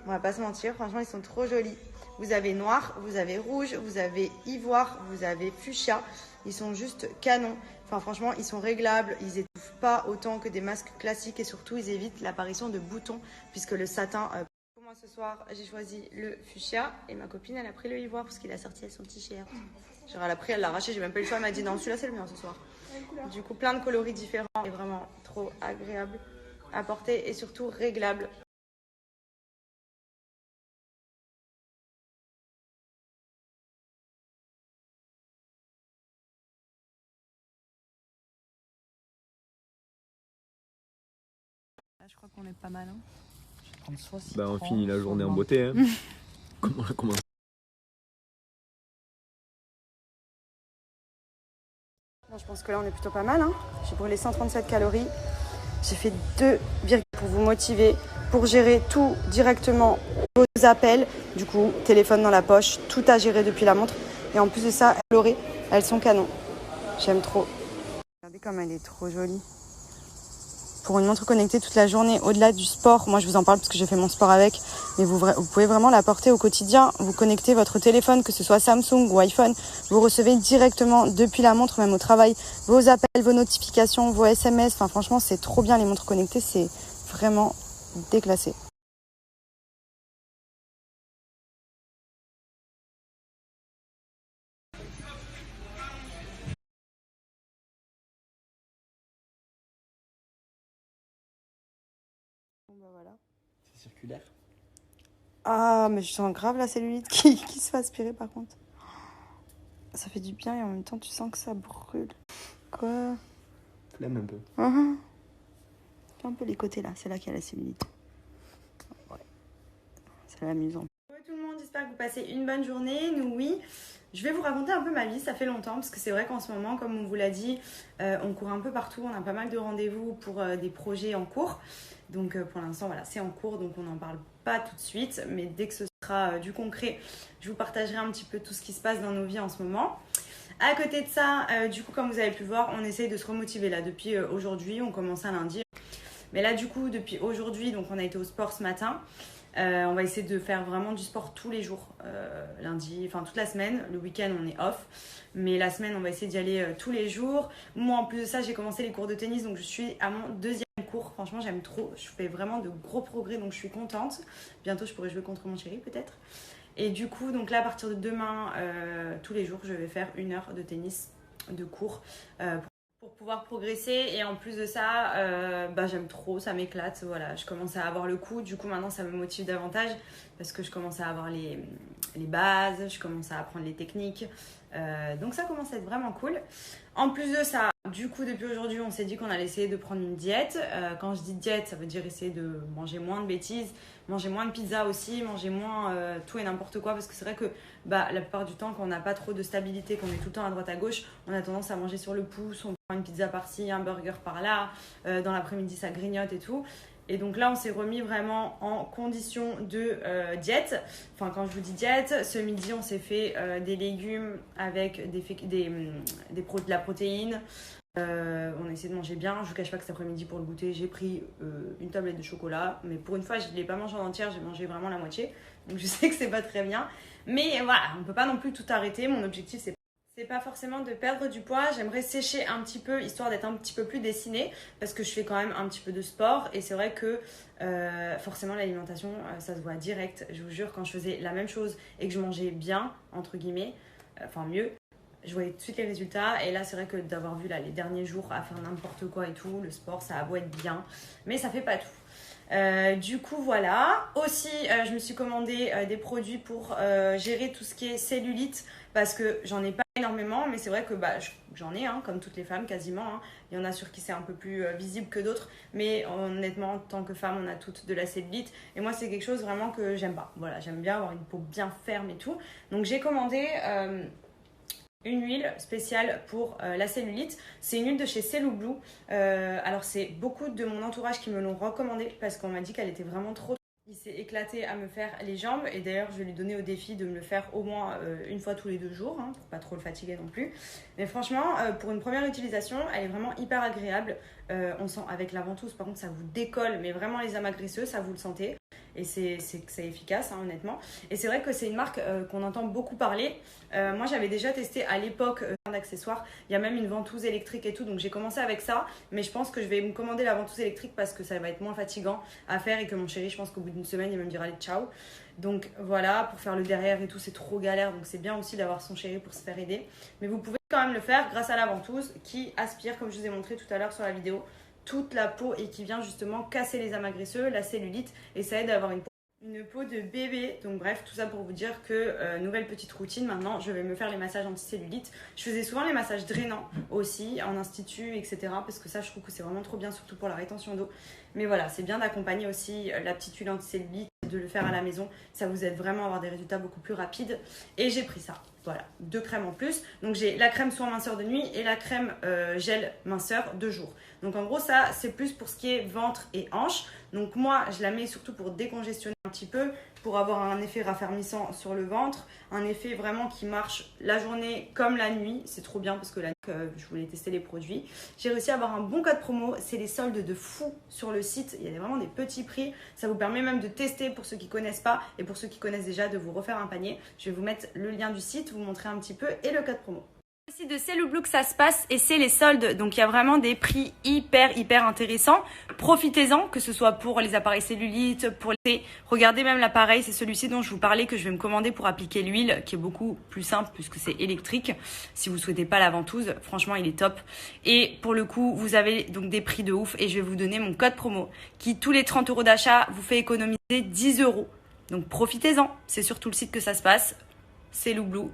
On va pas se mentir, franchement ils sont trop jolis. Vous avez noir, vous avez rouge, vous avez ivoire, vous avez fuchsia. Ils sont juste canons. Enfin franchement ils sont réglables, ils étouffent pas autant que des masques classiques et surtout ils évitent l'apparition de boutons puisque le satin... Pour moi ce soir j'ai choisi le fuchsia et ma copine elle a pris le ivoire parce qu'il a sorti son t-shirt. Genre elle a pris, elle l'a arraché, j'ai même pas eu le choix, elle m'a dit non celui-là c'est le mien ce soir. Du coup plein de coloris différents et vraiment trop agréable à porter et surtout réglable. Je crois qu'on est pas mal. Hein. Je vais prendre soit Bah on finit la journée en beauté. Hein. Comment on a commencé? Je pense que là on est plutôt pas mal. Hein. J'ai brûlé 137 calories. J'ai fait 2 virgules pour vous motiver, pour gérer tout directement vos appels. Du coup, téléphone dans la poche, tout à gérer depuis la montre. Et en plus de ça, elles sont canons. J'aime trop. Regardez comme elle est trop jolie. Pour une montre connectée toute la journée, au-delà du sport, moi je vous en parle parce que j'ai fait mon sport avec, mais vous pouvez vraiment la porter au quotidien. Vous connectez votre téléphone, que ce soit Samsung ou iPhone, vous recevez directement depuis la montre, même au travail, vos appels, vos notifications, vos SMS. Enfin franchement, c'est trop bien les montres connectées, c'est vraiment déclassé. Bon bah voilà. C'est circulaire. Ah, mais je sens grave la cellulite qui se fait aspirer par contre. Ça fait du bien et en même temps tu sens que ça brûle. Quoi? Flemme un peu. Fais un peu les côtés là, c'est là qu'il y a la cellulite. Ouais, c'est amusant. Bonjour tout le monde, j'espère que vous passez une bonne journée. Nous oui. Je vais vous raconter un peu ma vie, ça fait longtemps parce que c'est vrai qu'en ce moment, comme on vous l'a dit, on court un peu partout, on a pas mal de rendez-vous pour des projets en cours. Donc pour l'instant, voilà, c'est en cours, donc on n'en parle pas tout de suite. Mais dès que ce sera du concret, je vous partagerai un petit peu tout ce qui se passe dans nos vies en ce moment. À côté de ça, du coup, comme vous avez pu le voir, on essaye de se remotiver là. Depuis aujourd'hui, on commence un lundi. Mais là, du coup, depuis aujourd'hui, donc on a été au sport ce matin. On va essayer de faire vraiment du sport tous les jours, lundi, enfin toute la semaine. Le week-end, on est off. Mais la semaine, on va essayer d'y aller tous les jours. Moi, en plus de ça, j'ai commencé les cours de tennis, donc je suis à mon 2e cours. Franchement, j'aime trop. Je fais vraiment de gros progrès, donc je suis contente. Bientôt, je pourrai jouer contre mon chéri, peut-être. Et du coup, donc là, à partir de demain, tous les jours, je vais faire 1 heure de tennis, de cours, pour pouvoir progresser. Et en plus de ça, j'aime trop, ça m'éclate. Voilà, je commence à avoir le coup. Du coup, maintenant, ça me motive davantage parce que je commence à avoir les bases, je commence à apprendre les techniques. Donc ça commence à être vraiment cool. En plus de ça, du coup, depuis aujourd'hui, on s'est dit qu'on allait essayer de prendre une diète. Quand je dis diète, ça veut dire essayer de manger moins de bêtises, manger moins de pizza aussi, manger moins tout et n'importe quoi. Parce que c'est vrai que la plupart du temps, quand on n'a pas trop de stabilité, qu'on est tout le temps à droite à gauche, on a tendance à manger sur le pouce, on prend une pizza par-ci, un burger par-là. Dans l'après-midi, ça grignote et tout. Et donc là, on s'est remis vraiment en condition de diète. Enfin, quand je vous dis diète, ce midi, on s'est fait des légumes avec de la protéine. On a essayé de manger bien. Je vous cache pas que cet après-midi, pour le goûter, j'ai pris une tablette de chocolat. Mais pour une fois, je ne l'ai pas mangé en entière, j'ai mangé vraiment la moitié. Donc je sais que c'est pas très bien. Mais voilà, on ne peut pas non plus tout arrêter. Mon objectif, c'est pas forcément de perdre du poids, j'aimerais sécher un petit peu, histoire d'être un petit peu plus dessinée, parce que je fais quand même un petit peu de sport, et c'est vrai que forcément l'alimentation, ça se voit direct. Je vous jure, quand je faisais la même chose et que je mangeais bien, entre guillemets, enfin mieux, je voyais tout de suite les résultats. Et là, c'est vrai que d'avoir vu là, les derniers jours à faire n'importe quoi et tout, le sport, ça a beau être bien, mais ça fait pas tout. Du coup voilà, aussi je me suis commandé des produits pour gérer tout ce qui est cellulite, parce que j'en ai pas énormément, mais c'est vrai que j'en ai, comme toutes les femmes quasiment, hein. Il y en a sur qui c'est un peu plus visible que d'autres, mais honnêtement en tant que femme on a toutes de la cellulite, et moi c'est quelque chose vraiment que j'aime pas. Voilà, j'aime bien avoir une peau bien ferme et tout, donc j'ai commandé une huile spéciale pour la cellulite. C'est une huile de chez Cellu Blue. Alors c'est beaucoup de mon entourage qui me l'ont recommandée parce qu'on m'a dit qu'elle était vraiment trop. Il s'est éclaté à me faire les jambes, et d'ailleurs je vais lui donner au défi de me le faire au moins une fois tous les 2 jours, pour pas trop le fatiguer non plus. Mais franchement, pour une première utilisation, elle est vraiment hyper agréable. On sent avec la ventouse, par contre ça vous décolle, mais vraiment les amas graisseux, ça vous le sentez. et c'est efficace hein, honnêtement. Et c'est vrai que c'est une marque qu'on entend beaucoup parler. Moi j'avais déjà testé à l'époque d'accessoires, il y a même une ventouse électrique et tout, donc j'ai commencé avec ça, mais je pense que je vais me commander la ventouse électrique parce que ça va être moins fatigant à faire et que mon chéri, je pense qu'au bout d'une semaine il va me dire allez ciao. Donc voilà, pour faire le derrière et tout c'est trop galère, donc c'est bien aussi d'avoir son chéri pour se faire aider, mais vous pouvez quand même le faire grâce à la ventouse qui aspire, comme je vous ai montré tout à l'heure sur la vidéo, toute la peau et qui vient justement casser les amas graisseux, la cellulite, et ça aide à avoir une peau de bébé. Donc bref, tout ça pour vous dire que nouvelle petite routine, maintenant je vais me faire les massages anti-cellulite. Je faisais souvent les massages drainants aussi en institut, etc. parce que ça je trouve que c'est vraiment trop bien, surtout pour la rétention d'eau. Mais voilà, c'est bien d'accompagner aussi la petite huile anti-cellulite, de le faire à la maison, ça vous aide vraiment à avoir des résultats beaucoup plus rapides. Et j'ai pris ça, voilà, 2 crèmes en plus. Donc j'ai la crème soin minceur de nuit et la crème gel minceur de jour. Donc en gros ça c'est plus pour ce qui est ventre et hanche. Donc moi je la mets surtout pour décongestionner un petit peu, pour avoir un effet raffermissant sur le ventre, un effet vraiment qui marche la journée comme la nuit. C'est trop bien parce que là je voulais tester les produits. J'ai réussi à avoir un bon code promo, c'est les soldes de fou sur le site, il y a vraiment des petits prix, ça vous permet même de tester pour ceux qui ne connaissent pas et pour ceux qui connaissent déjà de vous refaire un panier. Je vais vous mettre le lien du site, vous montrer un petit peu et le code promo. Ici de C'est le Blue que ça se passe et c'est les soldes, donc il y a vraiment des prix hyper intéressants. Profitez-en, que ce soit pour les appareils cellulite, pour les... Regardez même l'appareil, c'est celui-ci dont je vous parlais que je vais me commander pour appliquer l'huile, qui est beaucoup plus simple puisque c'est électrique. Si vous souhaitez pas la ventouse, franchement il est top. Et pour le coup, vous avez donc des prix de ouf et je vais vous donner mon code promo qui tous les 30 € d'achat vous fait économiser 10 €. Donc profitez-en, c'est sur tout le site que ça se passe, c'est le Blue.